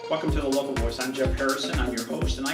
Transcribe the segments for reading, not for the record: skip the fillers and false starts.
Welcome to The Local Voice. I'm Jeff Harrison. I'm your host, and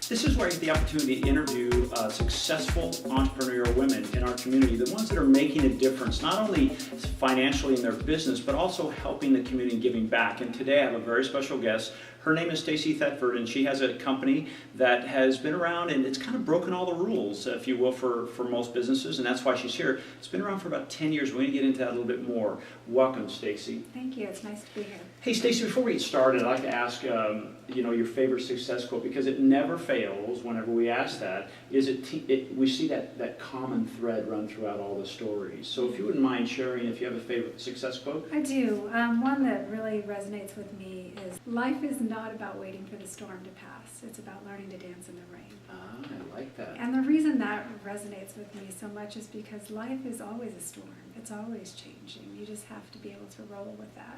this is where I get the opportunity to interview successful entrepreneurial women in our community, the ones that are making a difference, not only financially in their business, but also helping the community and giving back. And today I have a very special guest. Her name is Stacy Thetford, and she has a company that has been around, and it's kind of broken all the rules, if you will, for most businesses, and that's why she's here. It's been around for about 10 years. We're going to get into that a little bit more. Welcome, Stacy. Thank you. It's nice to be here. Hey, Stacy, before we get started, I'd like to ask, your favorite success quote, because it never fails whenever we ask that. We see that common thread run throughout all the stories. So if you wouldn't mind sharing if you have a favorite success quote. I do. One that really resonates with me is, life is not about waiting for the storm to pass. It's about learning to dance in the rain. I like that. And the reason that resonates with me so much is because life is always a storm. It's always changing. You just have to be able to roll with that.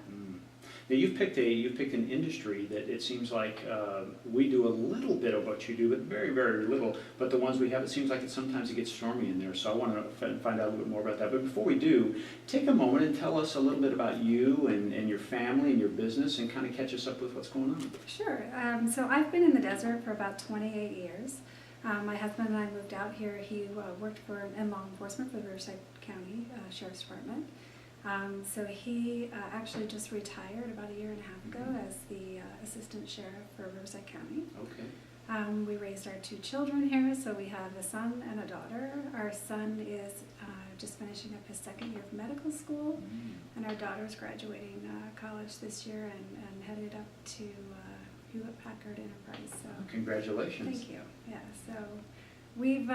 Now you've picked an industry that it seems like we do a little bit of what you do, but very, very little. But the ones we have, it seems like sometimes it gets stormy in there. So I want to find out a little bit more about that. But before we do, take a moment and tell us a little bit about you and your family and your business, and kind of catch us up with what's going on. Sure. So I've been in the desert for about 28 years. My husband and I moved out here. He worked in law enforcement for the Riverside County Sheriff's Department. So he actually just retired about a year and a half ago as the assistant sheriff for Riverside County. Okay. We raised our two children here, so we have a son and a daughter. Our son is just finishing up his second year of medical school, and our daughter's graduating college this year and headed up to Hewlett-Packard Enterprise. So congratulations. Thank you. Yeah, so we've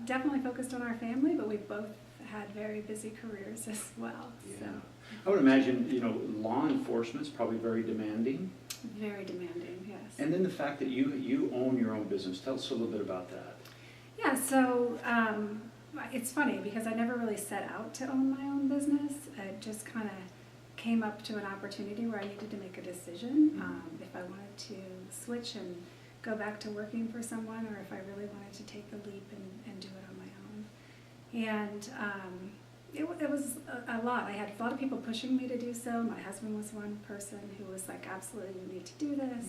definitely focused on our family, but we've both had very busy careers as well. Yeah. So. I would imagine, law enforcement's probably very demanding. Very demanding, yes. And then the fact that you own your own business. Tell us a little bit about that. Yeah, so it's funny because I never really set out to own my own business. It just kind of came up to an opportunity where I needed to make a decision if I wanted to switch and go back to working for someone, or if I really wanted to take the leap and do it on my own. And it was a lot. I had a lot of people pushing me to do so. My husband was one person who was like, absolutely, you need to do this.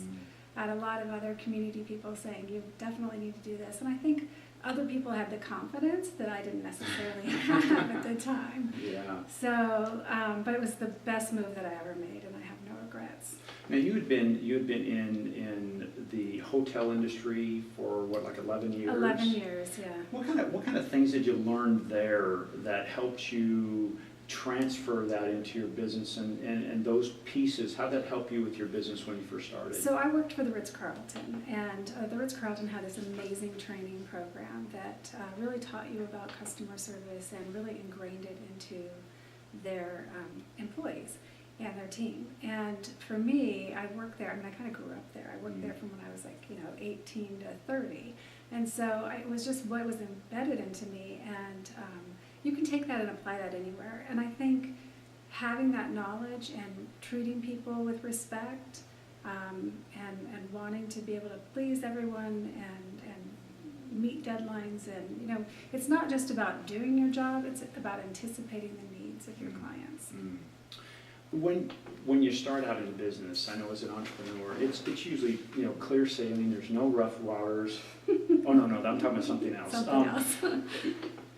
I had a lot of other community people saying, you definitely need to do this. And I think other people had the confidence that I didn't necessarily have at the time. Yeah. So, but it was the best move that I ever made, and I have no regrets. Now you had been in the hotel industry for what, like 11 years? 11 years, yeah. What kind of things did you learn there that helped you transfer that into your business, and those pieces? How did that help you with your business when you first started? So I worked for the Ritz-Carlton, and the Ritz-Carlton had this amazing training program that really taught you about customer service and really ingrained it into their employees and their team. And for me, I worked there. I mean, I kind of grew up there. I worked there from when I was 18 to 30. And so it was just what was embedded into me. And you can take that and apply that anywhere. And I think having that knowledge and treating people with respect and wanting to be able to please everyone and meet deadlines. And, it's not just about doing your job. It's about anticipating the needs of your clients. When you start out in business, I know as an entrepreneur, it's usually clear sailing. There's no rough waters. Oh no, I'm talking about something else. Something else.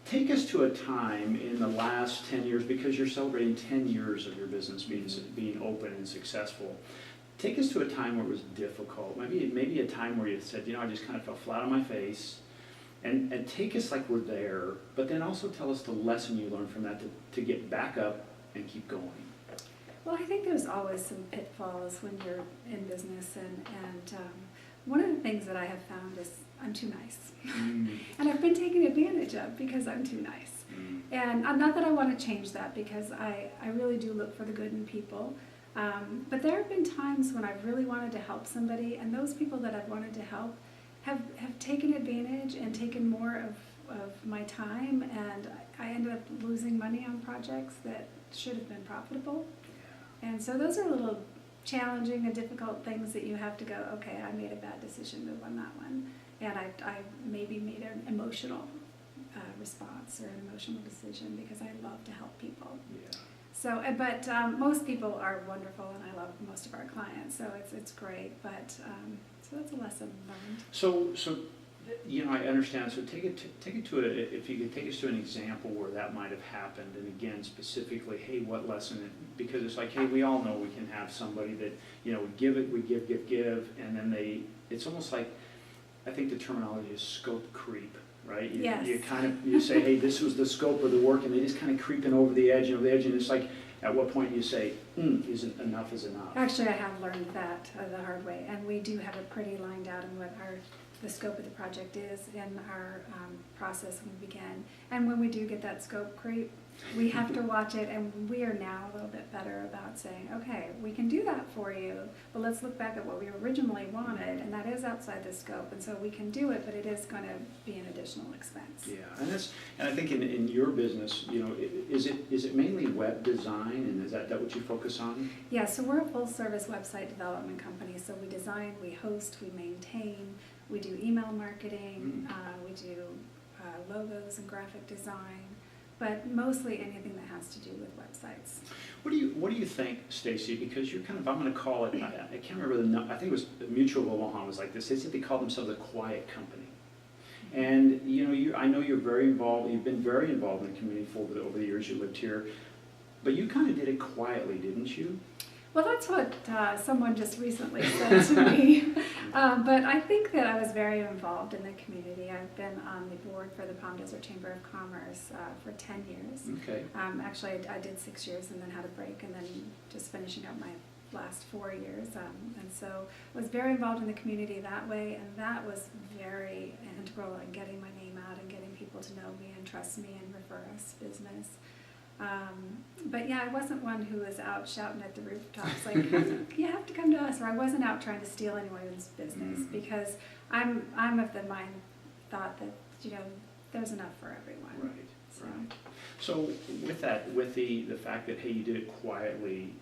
Take us to a time in the last 10 years, because you're celebrating 10 years of your business being open and successful. Take us to a time where it was difficult. Maybe a time where you said, I just kind of fell flat on my face. And take us like we're there, but then also tell us the lesson you learned from that to get back up and keep going. Well, I think there's always some pitfalls when you're in business, and one of the things that I have found is I'm too nice. And I've been taken advantage of because I'm too nice. And not that I want to change that, because I really do look for the good in people. But there have been times when I've really wanted to help somebody, and those people that I've wanted to help have taken advantage and taken more of my time, and I ended up losing money on projects that should have been profitable. And so those are little challenging and difficult things that you have to go, okay, I made a bad decision, move on that one. And I maybe made an emotional response or an emotional decision because I love to help people. Yeah. So, but most people are wonderful, and I love most of our clients, so it's great. But so that's a lesson learned. So I understand. So take it to if you could take us to an example where that might have happened, and again specifically, hey, what lesson? Because it's like, hey, we all know we can have somebody that we give, and then it's almost like, I think the terminology is scope creep. Right? Yes. You say, hey, this was the scope of the work, and they just kind of creeping over the edge, and it's like, at what point you say, isn't enough is enough? Actually, I have learned that the hard way, and we do have it pretty lined out in what the scope of the project is in our process when we begin. And when we do get that scope creep, we have to watch it, and we are now a little bit better about saying, okay, we can do that for you, but let's look back at what we originally wanted, and that is outside the scope, and so we can do it, but it is going to be an additional expense. Yeah, and I think in your business, is it mainly web design, and is that what you focus on? Yeah, so we're a full-service website development company, so we design, we host, we maintain, we do email marketing, we do logos and graphic design, but mostly anything that has to do with websites. What do you think, Stacy? Because you're kind of, I'm going to call it, I can't remember I think it was Mutual of Omaha was like this. They said they called themselves a quiet company. And I know you're very involved. You've been very involved in the community over the years you lived here, but you kind of did it quietly, didn't you? Well, that's what someone just recently said to me. But I think that I was very involved in the community. I've been on the board for the Palm Desert Chamber of Commerce for 10 years. Okay. Actually, I did 6 years and then had a break, and then just finishing up my last 4 years. And so I was very involved in the community that way, and that was very integral in getting my name out and getting people to know me and trust me and refer us business. But yeah, I wasn't one who was out shouting at the rooftops like, you have to come to us, or I wasn't out trying to steal anyone's business, because I'm of the thought that there's enough for everyone. Right. Right. So with that, with the fact that, hey, you did it quietly,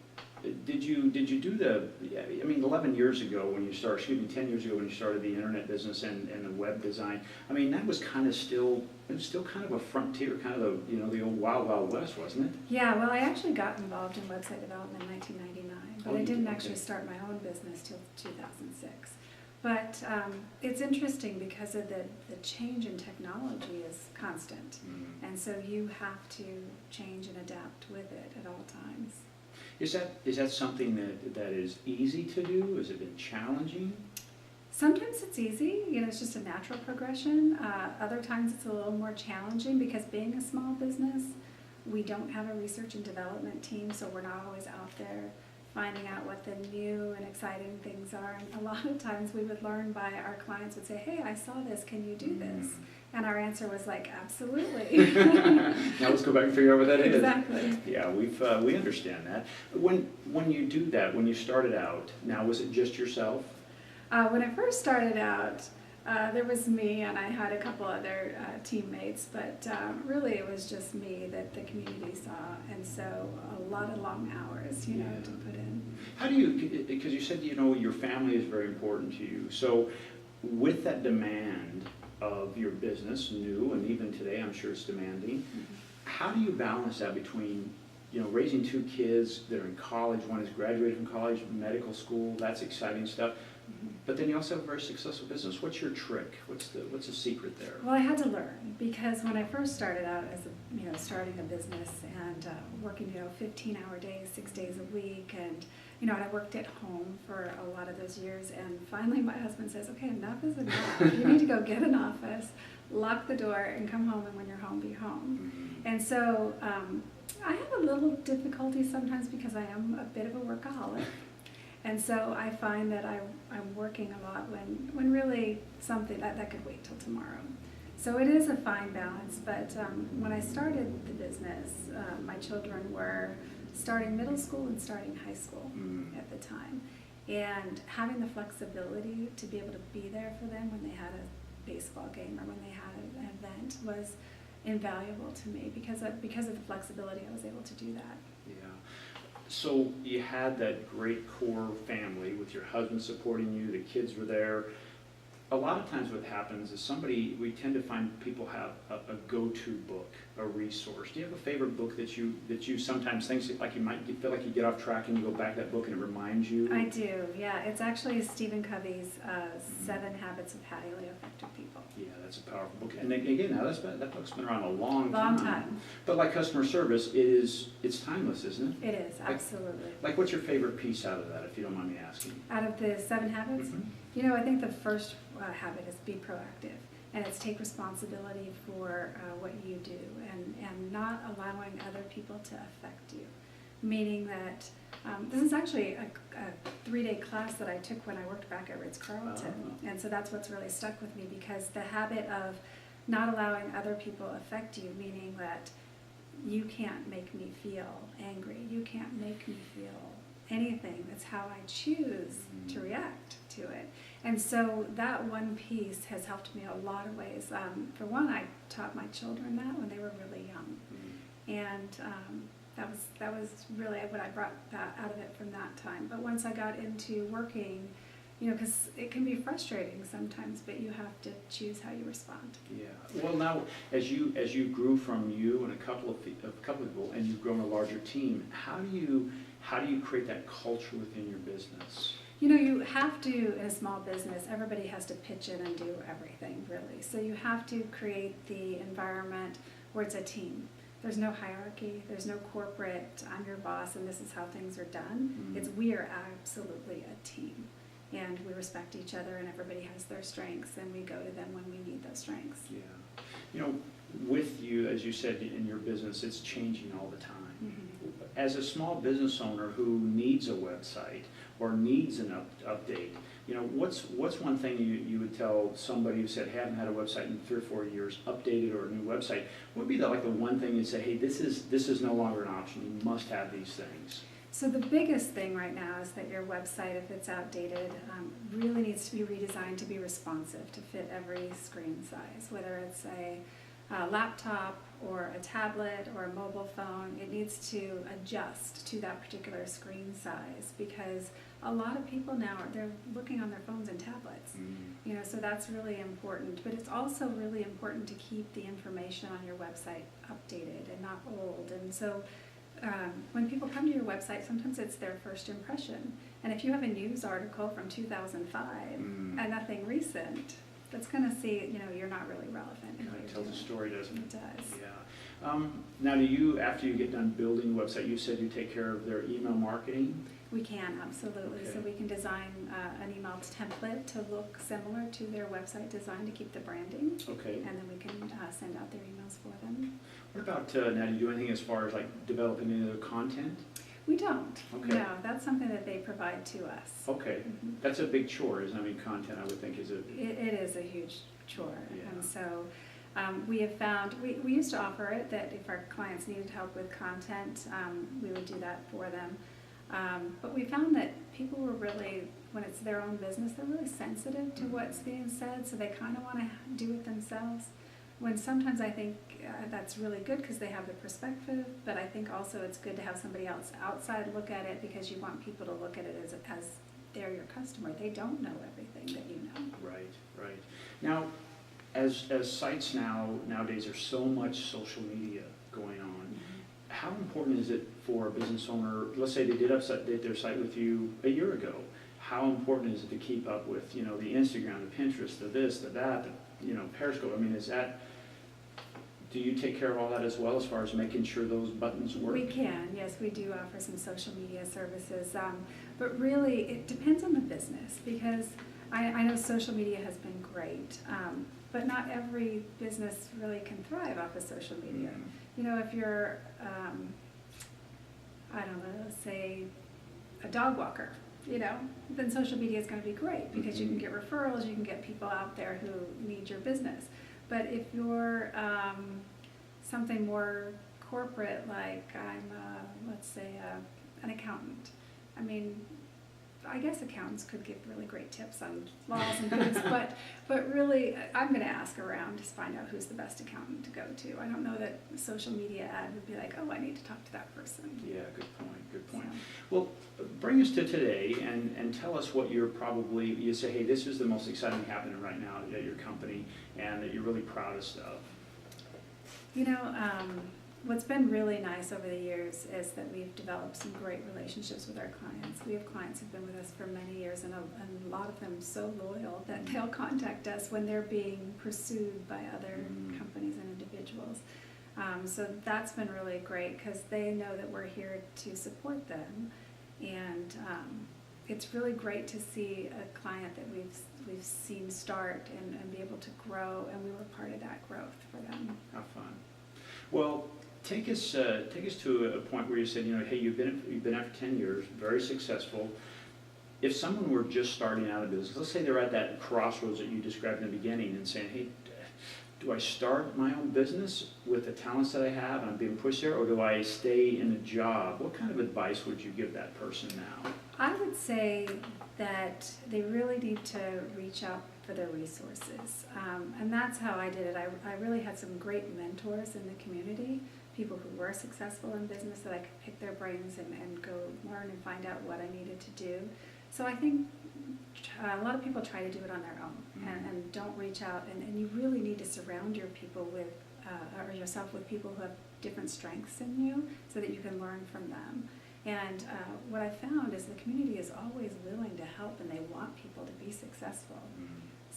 did you do 11 years ago when you started, 10 years ago when you started the internet business and the web design, that was kind of still kind of a frontier, kind of the old Wild Wild West, wasn't it? Yeah, well, I actually got involved in website development in 1999, but I didn't actually start my own business till 2006. But it's interesting because of the change in technology is constant, and so you have to change and adapt with it at all times. Is that something that is easy to do? Has it been challenging? Sometimes it's easy, it's just a natural progression. Other times it's a little more challenging because being a small business, we don't have a research and development team, so we're not always out there finding out what the new and exciting things are. And a lot of times we would learn by our clients would say, hey, I saw this, can you do this? And our answer was like, absolutely. Now let's go back and figure out what that is. Exactly. Yeah, we understand that. When you do that, when you started out, now was it just yourself? When I first started out, there was me and I had a couple other teammates, but really it was just me that the community saw, and so a lot of long hours, to put in. How do you, because you said, your family is very important to you, so with that demand of your business, new, and even today I'm sure it's demanding, how do you balance that between raising 2 kids that are in college? One is graduated from college, medical school, that's exciting stuff. But then you also have a very successful business. What's your trick? What's the secret there? Well, I had to learn, because when I first started out as starting a business and working 15-hour days, 6 days a week, and and I worked at home for a lot of those years, and finally my husband says, okay, enough is enough. You need to go get an office, lock the door, and come home, and when you're home, be home. And so I have a little difficulty sometimes because I am a bit of a workaholic. And so I find that I'm working a lot when really something that could wait till tomorrow. So it is a fine balance, but when I started the business, my children were starting middle school and starting high school at the time. And having the flexibility to be able to be there for them when they had a baseball game or when they had an event was invaluable to me because of the flexibility I was able to do that. Yeah. So you had that great core family with your husband supporting you, the kids were there. A lot of times what happens is we tend to find people have a go-to book. a resource. Do you have a favorite book that you sometimes think like you feel like you get off track and you go back to that book and it reminds you? I do, yeah. It's actually Stephen Covey's 7 Habits of Highly Effective People. Yeah, that's a powerful book. And again, now that book's been around a long time. But like customer service, it's timeless, isn't it? It is, absolutely. Like what's your favorite piece out of that, if you don't mind me asking? Out of the 7 habits? Mm-hmm. I think the first habit is be proactive. And it's take responsibility for what you do and not allowing other people to affect you. Meaning that this is actually a 3-day class that I took when I worked back at Ritz-Carlton. And so that's what's really stuck with me, because the habit of not allowing other people affect you, meaning that you can't make me feel angry, you can't make me feel anything. That's how I choose to react to it. And so that one piece has helped me a lot of ways. For one, I taught my children that when they were really young. And that was really what I brought out of it from that time. But once I got into working, because it can be frustrating sometimes, but you have to choose how you respond. Yeah. Well, now as you grew from you and a couple of people, and you've grown a larger team, how do you create that culture within your business? You have to, in a small business, everybody has to pitch in and do everything, really. So you have to create the environment where it's a team. There's no hierarchy, there's no corporate, I'm your boss and this is how things are done. It's we are absolutely a team. And we respect each other and everybody has their strengths and we go to them when we need those strengths. Yeah. With you, as you said, in your business, it's changing all the time. As a small business owner who needs a website or needs an update, what's one thing you would tell somebody who said, hey, I haven't had a website in 3 or 4 years, updated or a new website? What would be the one thing you'd say, hey, this is no longer an option, you must have these things? So the biggest thing right now is that your website, if it's outdated, really needs to be redesigned to be responsive, to fit every screen size, whether it's a laptop or a tablet or a mobile phone. It needs to adjust to that particular screen size, because a lot of people now they're looking on their phones and tablets. So that's really important. But it's also really important to keep the information on your website updated and not old. And so when people come to your website, sometimes it's their first impression. And if you have a news article from 2005 and nothing recent, that's going to see, you're not really relevant. It tells a story, doesn't it? It does. Yeah. Now, do you, after you get done building the website, you said you take care of their email marketing? We can, absolutely. Okay. So we can design an email template to look similar to their website design to keep the branding. Okay. And then we can send out their emails for them. What about, now, do you do anything as far as developing any other content? We don't. Okay. No, that's something that they provide to us. Okay. That's a big chore, isn't it? I mean, content, I would think, is a... It is a huge chore. Yeah. And so we have found, we used to offer it, that if our clients needed help with content, we would do that for them. But we found that people were really, when it's their own business, they're really sensitive to what's being said, so they kind of want to do it themselves. When sometimes I think that's really good because they have the perspective, but I think also it's good to have somebody else outside look at it, because you want people to look at it as they're your customer. They don't know everything that you know. Right. Now, as sites nowadays, there's so much social media going on. How important is it for a business owner, let's say they did update their site with you a year ago, how important is it to keep up with, the Instagram, the Pinterest, the this, the that, the, Periscope? I mean, do you take care of all that as well, as far as making sure those buttons work? We can, yes, we do offer some social media services, but really it depends on the business, because I know social media has been great, but not every business really can thrive off of social media. If you're, I don't know, say a dog walker, then social media is going to be great, because you can get referrals, you can get people out there who need your business. But if you're something more corporate, like I'm, let's say, an accountant, I mean, I guess accountants could give really great tips on laws and things, but really, I'm going to ask around to find out who's the best accountant to go to. I don't know that a social media ad would be like, oh, I need to talk to that person. Yeah, good point. So. Well, bring us to today and tell us what you say, hey, this is the most exciting happening right now at your company and that you're really proudest of. What's been really nice over the years is that we've developed some great relationships with our clients. We have clients who've been with us for many years, and a lot of them so loyal that they'll contact us when they're being pursued by other companies and individuals. So that's been really great because they know that we're here to support them, and it's really great to see a client that we've seen start and be able to grow, and we were part of that growth for them. How fun. Well, take us to a point where you said, hey, you've been at for 10 years, very successful. If someone were just starting out a business, let's say they're at that crossroads that you described in the beginning and saying, hey, do I start my own business with the talents that I have and I'm being pushed there, or do I stay in a job? What kind of advice would you give that person now? I would say that they really need to reach out for their resources. And that's how I did it. I really had some great mentors in the community, people who were successful in business that I could pick their brains and go learn and find out what I needed to do. So I think a lot of people try to do it on their own and don't reach out. And you really need to surround your people with, or yourself with people who have different strengths than you so that you can learn from them. And what I found is the community is always willing to help and they want people to be successful.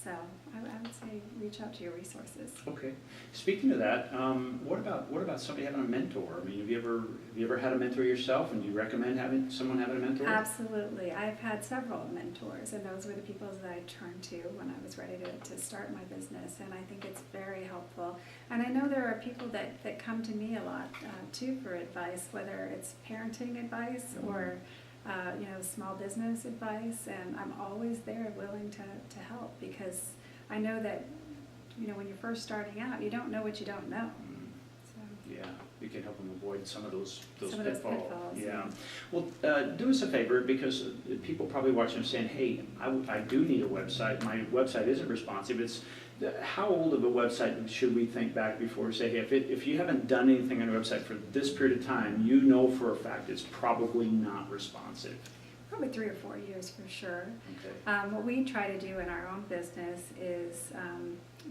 So I would say reach out to your resources. Okay. Speaking of that, what about somebody having a mentor? I mean, have you ever had a mentor yourself, and do you recommend someone having a mentor? Absolutely. I've had several mentors, and those were the people that I turned to when I was ready to start my business, and I think it's very helpful. And I know there are people that come to me a lot too for advice, whether it's parenting advice or small business advice, and I'm always there willing to help, because I know that when you're first starting out, you don't know what you don't know. So. Yeah, you can help them avoid some of those pitfalls. Yeah. Well, do us a favor, because people probably watching are saying, hey, I do need a website. My website isn't responsive. How old of a website should we think back before we say, hey, if you haven't done anything on a website for this period of time, you know for a fact it's probably not responsive? Probably 3 or 4 years for sure. Okay. What we try to do in our own business is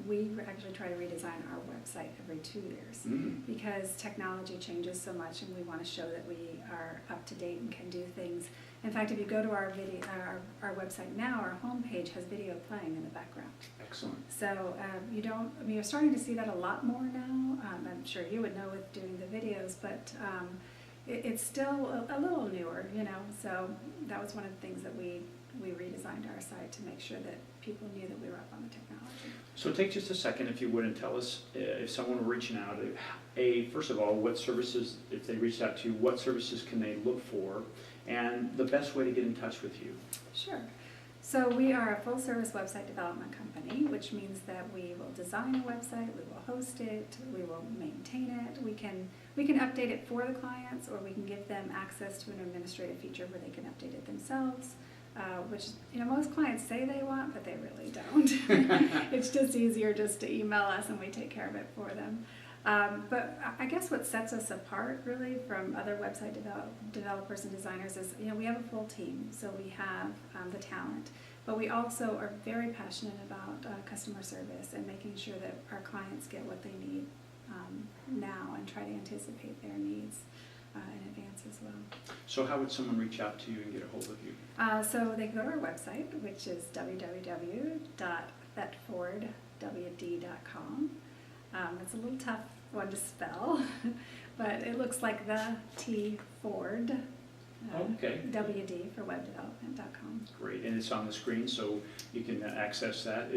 we actually try to redesign our website every 2 years because technology changes so much, and we want to show that we are up to date and can do things. In fact, if you go to our website now, our homepage has video playing in the background. Excellent. So you're starting to see that a lot more now. I'm sure you would know with doing the videos, but it's still a little newer, so that was one of the things that we redesigned our site to make sure that people knew that we were up on the technology. So take just a second, if you would, and tell us if someone were reaching out, first of all, what services, if they reached out to you, what services can they look for, and the best way to get in touch with you? Sure. So we are a full-service website development company, which means that we will design a website, we will host it, we will maintain it. We can update it for the clients, or we can give them access to an administrative feature where they can update it themselves, which most clients say they want, but they really don't. It's just easier just to email us and we take care of it for them. But I guess what sets us apart really from other website developers and designers is, we have a full team. So we have the talent, but we also are very passionate about customer service and making sure that our clients get what they need now and try to anticipate their needs in advance as well. So how would someone reach out to you and get a hold of you? So they can go to our website, which is www.thetfordwd.com. It's a little tough one to spell, but it looks like the T Ford. Okay. WD for webdevelopment.com. Great, and it's on the screen, so you can access that.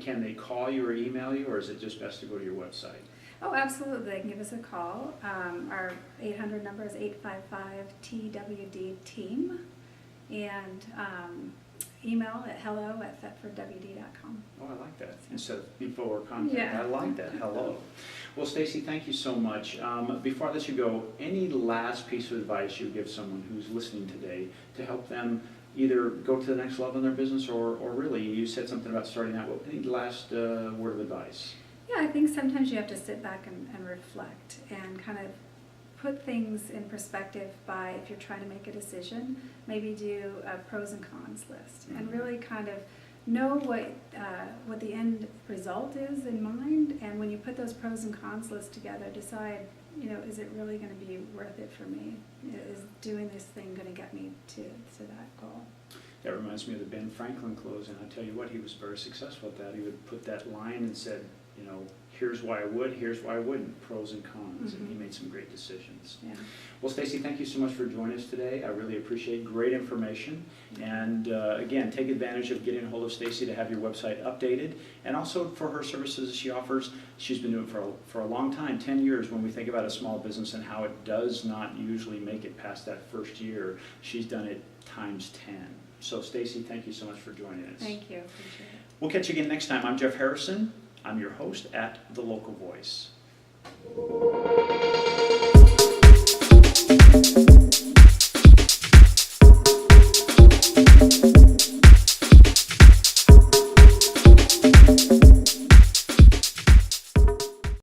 Can they call you or email you, or is it just best to go to your website? Oh, absolutely. They can give us a call. Our 800 number is 855-TWD-TEAM, and email at hello@thetfordwd.com. Oh, I like that. Instead of info or contact. Yeah. I like that. Hello. Well, Stacy, thank you so much. Before I let you go, any last piece of advice you give someone who's listening today to help them either go to the next level in their business, or really, you said something about starting out. Any last word of advice? Yeah, I think sometimes you have to sit back and reflect and kind of put things in perspective by, if you're trying to make a decision, maybe do a pros and cons list and really kind of know what the end result is in mind, and when you put those pros and cons lists together, decide, is it really going to be worth it for me? Is doing this thing going to get me to that goal? That reminds me of the Ben Franklin closing. I tell you what, he was very successful at that. He would put that line and said, here's why I would, here's why I wouldn't, pros and cons, and he made some great decisions. Yeah. Well, Stacy, thank you so much for joining us today. I really appreciate great information. And again, take advantage of getting a hold of Stacy to have your website updated, and also for her services she offers. She's been doing it for a long time, 10 years. When we think about a small business and how it does not usually make it past that first year, she's done it times 10. So Stacy, thank you so much for joining us. Thank you. Appreciate it. We'll catch you again next time. I'm Jeff Harrison. I'm your host at The Local Voice.